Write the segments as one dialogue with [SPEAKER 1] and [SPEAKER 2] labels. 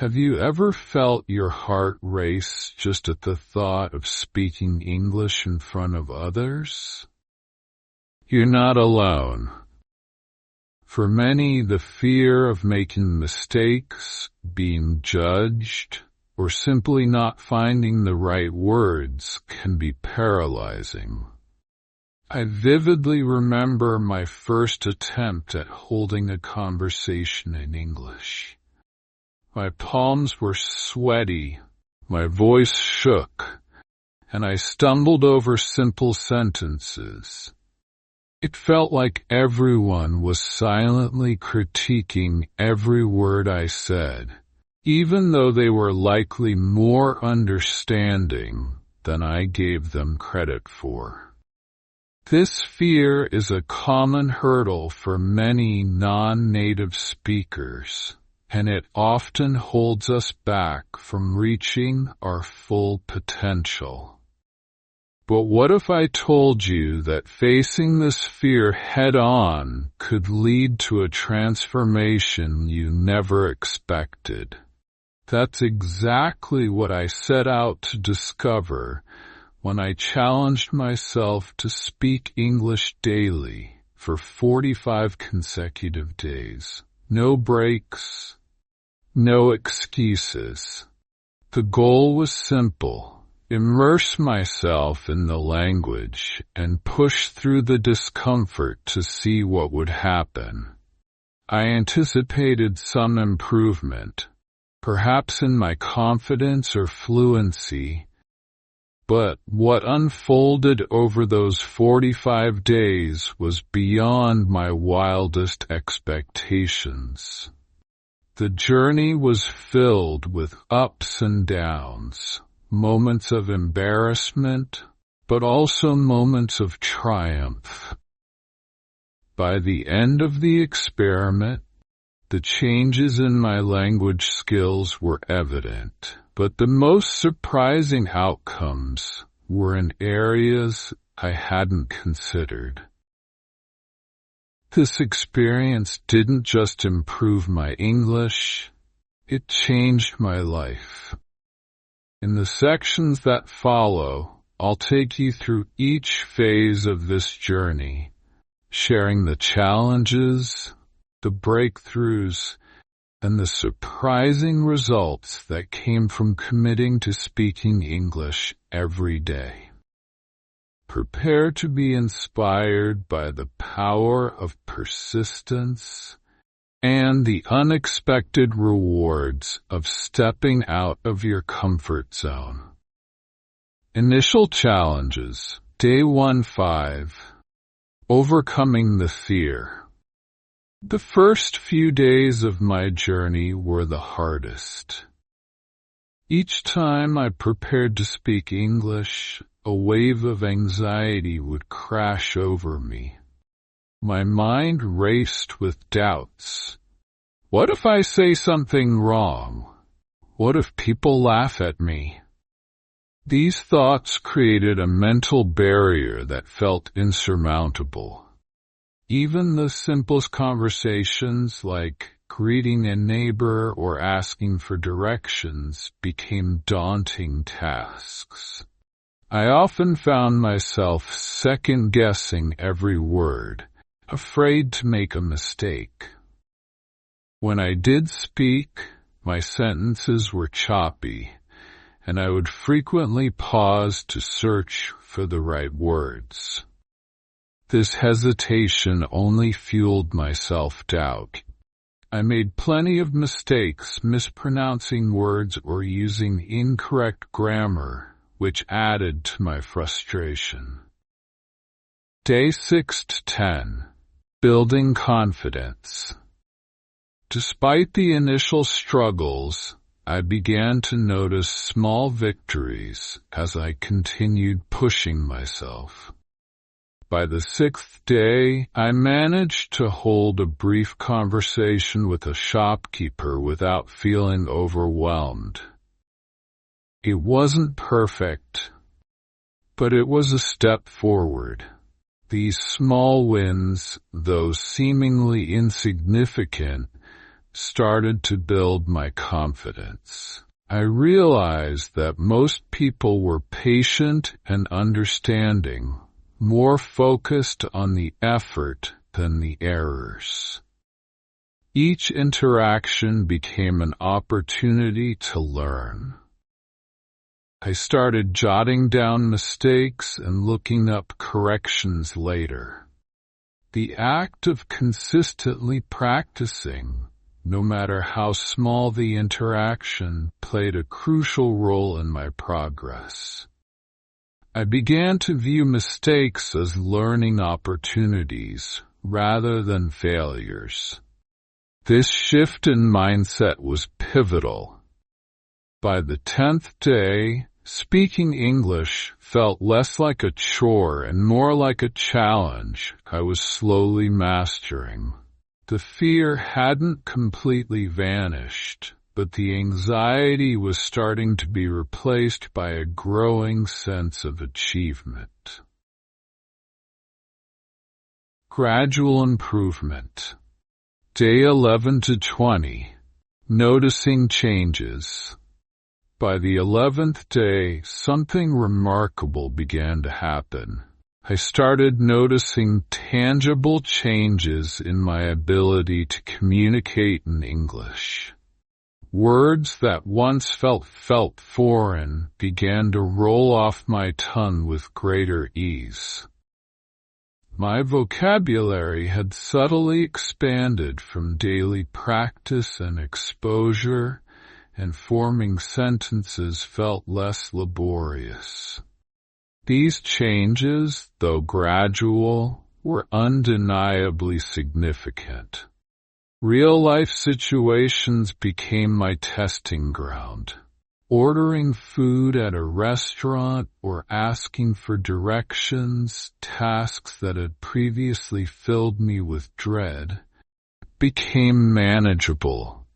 [SPEAKER 1] Have you ever felt your heart race just at the thought of speaking English in front of others? You're not alone. For many, the fear of making mistakes, being judged, or simply not finding the right words can be paralyzing. I vividly remember my first attempt at holding a conversation in English. My palms were sweaty, my voice shook, and I stumbled over simple sentences. It felt like everyone was silently critiquing every word I said, even though they were likely more understanding than I gave them credit for. This fear is a common hurdle for many non-native speakers, and it often holds us back from reaching our full potential. But what if I told you that facing this fear head-on could lead to a transformation you never expected? That's exactly what I set out to discover when I challenged myself to speak English daily for 45 consecutive days. No breaks, no excuses. The goal was simple: immerse myself in the language and push through the discomfort to see what would happen. I anticipated some improvement, perhaps in my confidence or fluency, but what unfolded over those 45 days was beyond my wildest expectations. The journey was filled with ups and downs, moments of embarrassment, but also moments of triumph. By the end of the experiment, the changes in my language skills were evident, but the most surprising outcomes were in areas I hadn't considered. This experience didn't just improve my English, it changed my life. In the sections that follow, I'll take you through each phase of this journey, sharing the challenges, the breakthroughs, and the surprising results that came from committing to speaking English every day. Prepare to be inspired by the power of persistence and the unexpected rewards of stepping out of your comfort zone. Initial challenges. Day 1-5. Overcoming the fear. The first few days of my journey were the hardest. Each time I prepared to speak English, a wave of anxiety would crash over me. My mind raced with doubts. What if I say something wrong? What if people laugh at me? These thoughts created a mental barrier that felt insurmountable. Even the simplest conversations like greeting a neighbor or asking for directions became daunting tasks. I often found myself second-guessing every word, afraid to make a mistake. When I did speak, my sentences were choppy, and I would frequently pause to search for the right words. This hesitation only fueled my self-doubt. I made plenty of mistakes, mispronouncing words or using incorrect grammar, which added to my frustration. Day 6-10. Building confidence. Despite the initial struggles, I began to notice small victories as I continued pushing myself. By the 6th day, I managed to hold a brief conversation with a shopkeeper without feeling overwhelmed. It wasn't perfect, but it was a step forward. These small wins, though seemingly insignificant, started to build my confidence. I realized that most people were patient and understanding, more focused on the effort than the errors. Each interaction became an opportunity to learn. I started jotting down mistakes and looking up corrections later. The act of consistently practicing, no matter how small the interaction, played a crucial role in my progress. I began to view mistakes as learning opportunities rather than failures. This shift in mindset was pivotal. By the 10th day, speaking English felt less like a chore and more like a challenge I was slowly mastering. The fear hadn't completely vanished, but the anxiety was starting to be replaced by a growing sense of achievement. Gradual improvement. Day 11 to 20. Noticing changes. By the 11th day, something remarkable began to happen. I started noticing tangible changes in my ability to communicate in English. Words that once felt foreign began to roll off my tongue with greater ease. My vocabulary had subtly expanded from daily practice and exposure, and forming sentences felt less laborious. These changes, though gradual, were undeniably significant. Real-life situations became my testing ground. Ordering food at a restaurant or asking for directions, tasks that had previously filled me with dread, became manageable.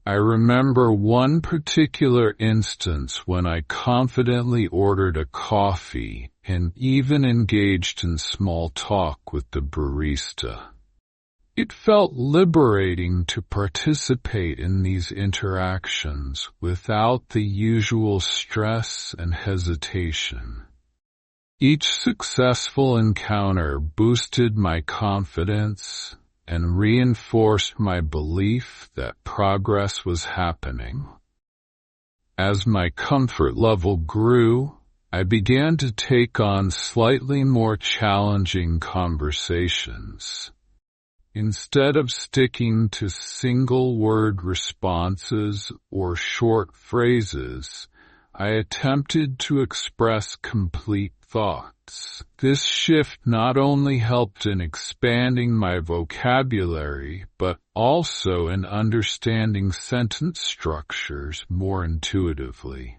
[SPEAKER 1] I remember one particular instance when I confidently ordered a coffee and even engaged in small talk with the barista. It felt liberating to participate in these interactions without the usual stress and hesitation. Each successful encounter boosted my confidence and reinforced my belief that progress was happening. As my comfort level grew, I began to take on slightly more challenging conversations. Instead of sticking to single-word responses or short phrases, I attempted to express complete thoughts. This shift not only helped in expanding my vocabulary, but also in understanding sentence structures more intuitively.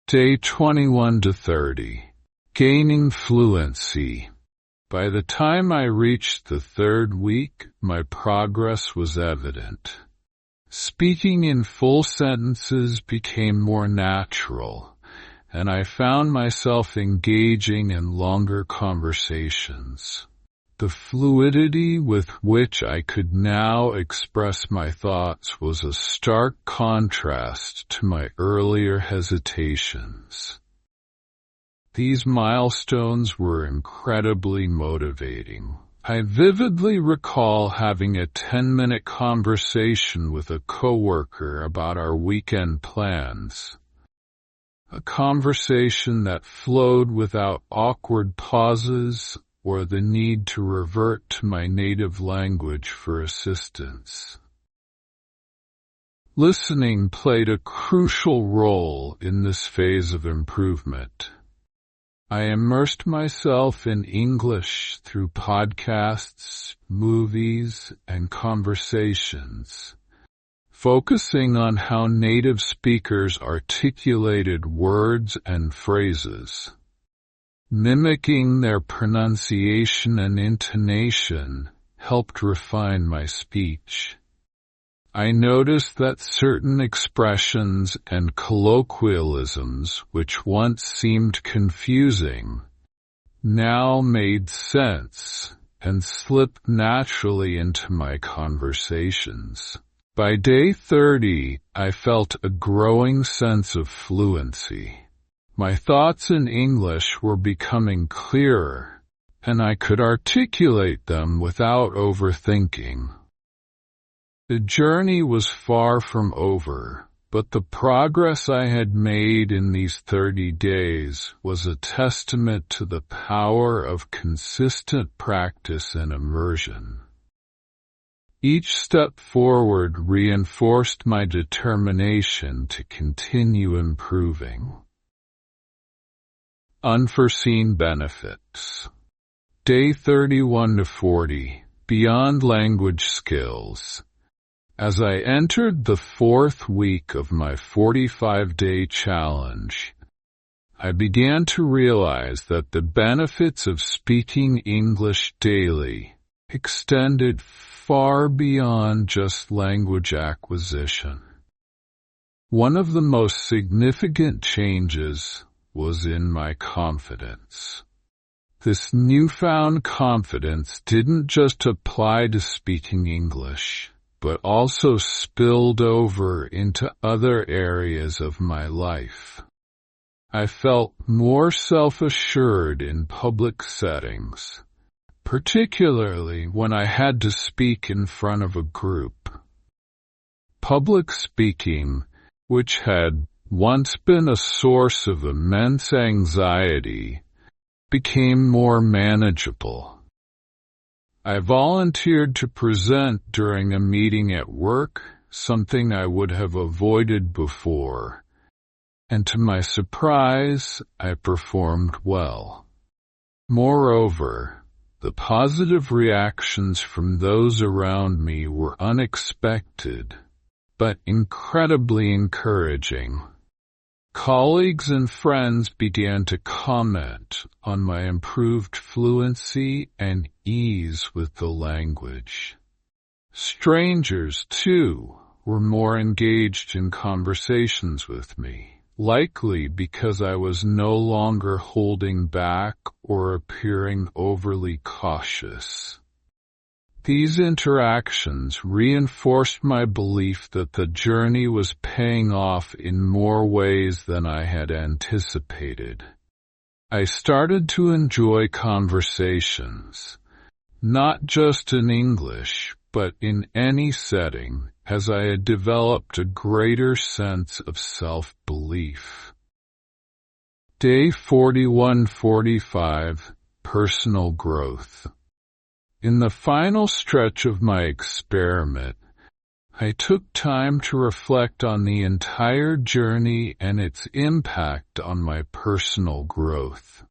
[SPEAKER 1] Day 21 to 30. Gaining fluency. By the time I reached the third week, my progress was evident. Speaking in full sentences became more natural, and I found myself engaging in longer conversations. The fluidity with which I could now express my thoughts was a stark contrast to my earlier hesitations. These milestones were incredibly motivating. I vividly recall having a 10-minute conversation with a coworker about our weekend plans. A conversation that flowed without awkward pauses or the need to revert to my native language for assistance. Listening played a crucial role in this phase of improvement. I immersed myself in English through podcasts, movies, and conversations, focusing on how native speakers articulated words and phrases. Mimicking their pronunciation and intonation helped refine my speech. I noticed that certain expressions and colloquialisms, which once seemed confusing, now made sense, and slipped naturally into my conversations. By day 30, I felt a growing sense of fluency. My thoughts in English were becoming clearer, and I could articulate them without overthinking. The journey was far from over, but the progress I had made in these 30 days was a testament to the power of consistent practice and immersion. Each step forward reinforced my determination to continue improving. Unforeseen benefits. Day 31 to 40, Beyond Language Skills. As I entered the 4th week of my 45-day challenge, I began to realize that the benefits of speaking English daily extended far beyond just language acquisition. One of the most significant changes was in my confidence. This newfound confidence didn't just apply to speaking English, but also spilled over into other areas of my life. I felt more self-assured in public settings, particularly when I had to speak in front of a group. Public speaking, which had once been a source of immense anxiety, became more manageable. I volunteered to present during a meeting at work, something I would have avoided before, and to my surprise, I performed well. Moreover, the positive reactions from those around me were unexpected, but incredibly encouraging. Colleagues and friends began to comment on my improved fluency and ease with the language. Strangers, too, were more engaged in conversations with me, likely because I was no longer holding back or appearing overly cautious. These interactions reinforced my belief that the journey was paying off in more ways than I had anticipated. I started to enjoy conversations, not just in English, but in any setting, as I had developed a greater sense of self-belief. Day 41-45, Personal Growth. In the final stretch of my experiment, I took time to reflect on the entire journey and its impact on my personal growth.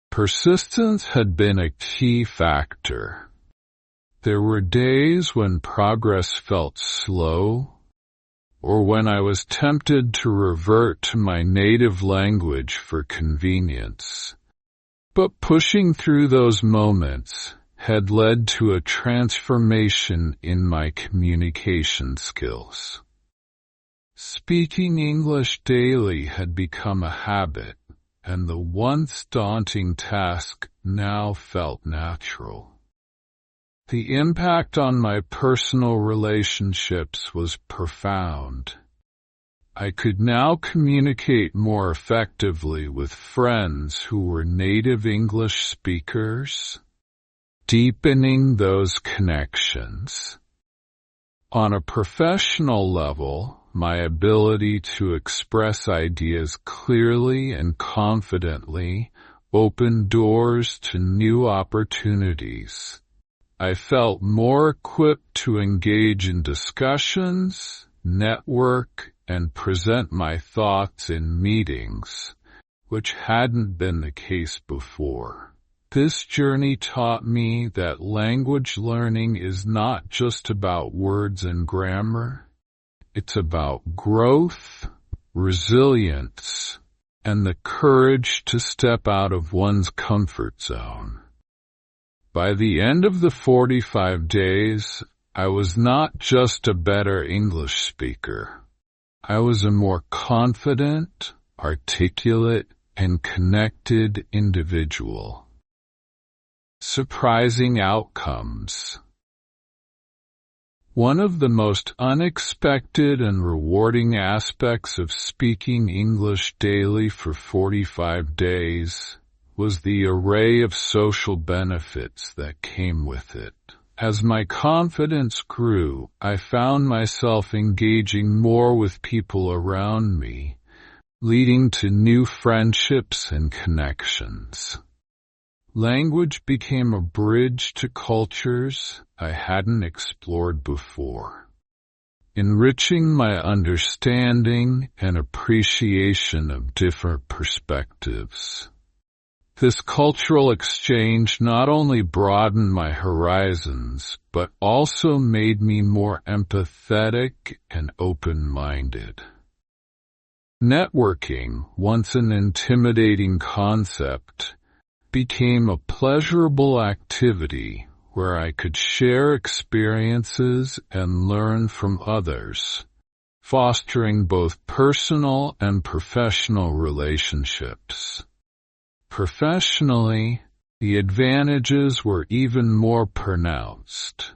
[SPEAKER 1] Persistence had been a key factor. There were days when progress felt slow, or when I was tempted to revert to my native language for convenience. But pushing through those moments had led to a transformation in my communication skills. Speaking English daily had become a habit, and the once daunting task now felt natural. The impact on my personal relationships was profound. I could now communicate more effectively with friends who were native English speakers, deepening those connections. On a professional level, my ability to express ideas clearly and confidently opened doors to new opportunities. I felt more equipped to engage in discussions, network, and present my thoughts in meetings, which hadn't been the case before. This journey taught me that language learning is not just about words and grammar. It's about growth, resilience, and the courage to step out of one's comfort zone. By the end of the 45 days, I was not just a better English speaker. I was a more confident, articulate, and connected individual. Surprising outcomes. One of the most unexpected and rewarding aspects of speaking English daily for 45 days was the array of social benefits that came with it. As my confidence grew, I found myself engaging more with people around me, leading to new friendships and connections. Language became a bridge to cultures I hadn't explored before, enriching my understanding and appreciation of different perspectives. This cultural exchange not only broadened my horizons, but also made me more empathetic and open-minded. Networking, once an intimidating concept, became a pleasurable activity where I could share experiences and learn from others, fostering both personal and professional relationships. Professionally, the advantages were even more pronounced.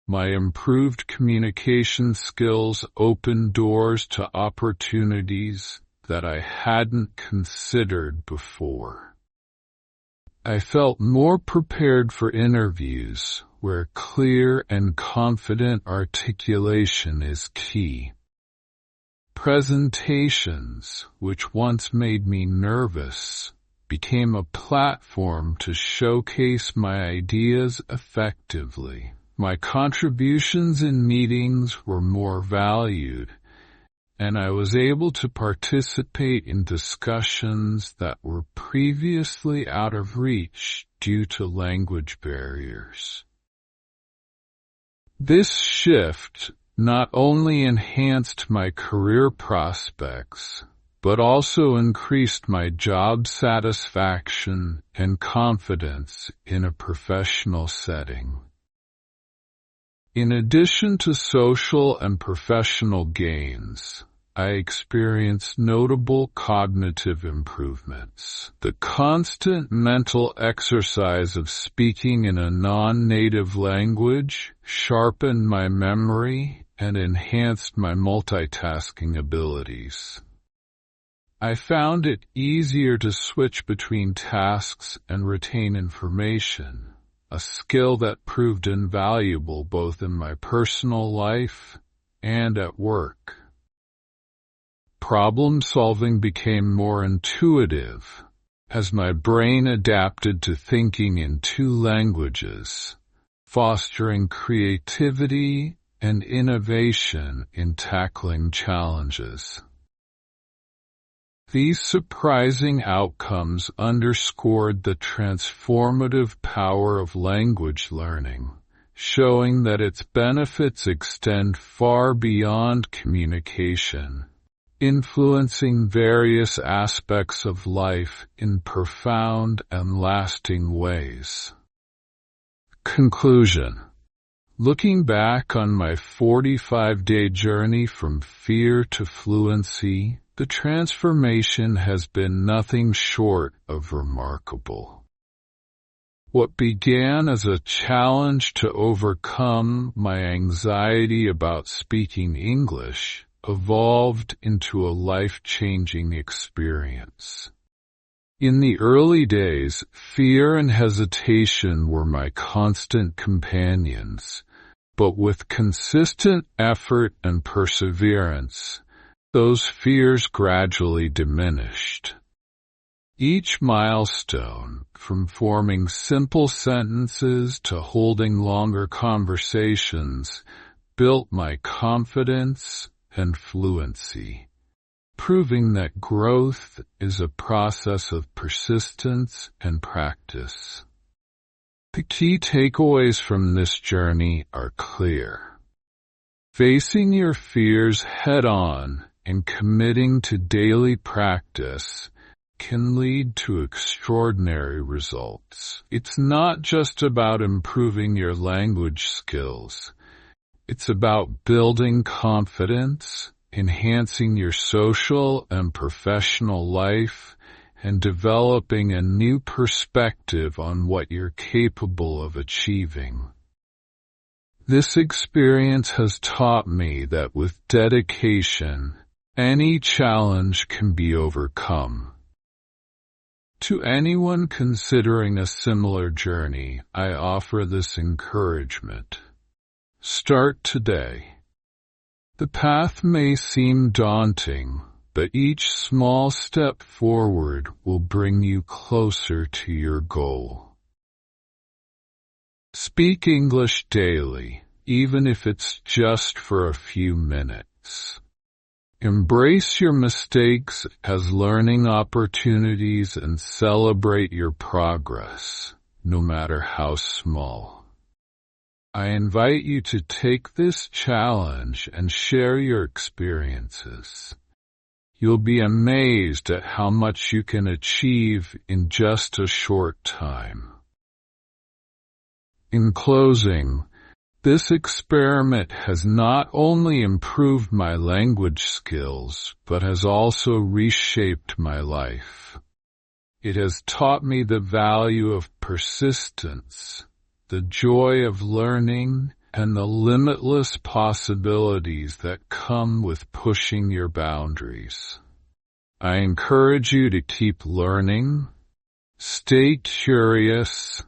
[SPEAKER 1] My improved communication skills opened doors to opportunities that I hadn't considered before. I felt more prepared for interviews where clear and confident articulation is key. Presentations, which once made me nervous, became a platform to showcase my ideas effectively. My contributions in meetings were more valued, and I was able to participate in discussions that were previously out of reach due to language barriers. This shift not only enhanced my career prospects, but also increased my job satisfaction and confidence in a professional setting. In addition to social and professional gains, I experienced notable cognitive improvements. The constant mental exercise of speaking in a non-native language sharpened my memory and enhanced my multitasking abilities. I found it easier to switch between tasks and retain information, a skill that proved invaluable both in my personal life and at work. Problem-solving became more intuitive as my brain adapted to thinking in two languages, fostering creativity and innovation in tackling challenges. These surprising outcomes underscored the transformative power of language learning, showing that its benefits extend far beyond communication, influencing various aspects of life in profound and lasting ways. Conclusion. Looking back on my 45-day journey from fear to fluency, the transformation has been nothing short of remarkable. What began as a challenge to overcome my anxiety about speaking English evolved into a life-changing experience. In the early days, fear and hesitation were my constant companions, but with consistent effort and perseverance, those fears gradually diminished. Each milestone, from forming simple sentences to holding longer conversations, built my confidence and fluency, proving that growth is a process of persistence and practice. The key takeaways from this journey are clear. Facing your fears head-on and committing to daily practice can lead to extraordinary results. It's not just about improving your language skills. It's about building confidence, enhancing your social and professional life, and developing a new perspective on what you're capable of achieving. This experience has taught me that with dedication, any challenge can be overcome. To anyone considering a similar journey, I offer this encouragement. Start today. The path may seem daunting, but each small step forward will bring you closer to your goal. Speak English daily, even if it's just for a few minutes. Embrace your mistakes as learning opportunities and celebrate your progress, no matter how small. I invite you to take this challenge and share your experiences. You'll be amazed at how much you can achieve in just a short time. In closing, this experiment has not only improved my language skills, but has also reshaped my life. It has taught me the value of persistence, the joy of learning, and the limitless possibilities that come with pushing your boundaries. I encourage you to keep learning, stay curious,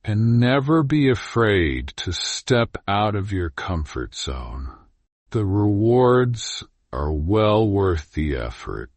[SPEAKER 1] and never be afraid to step out of your comfort zone. The rewards are well worth the effort.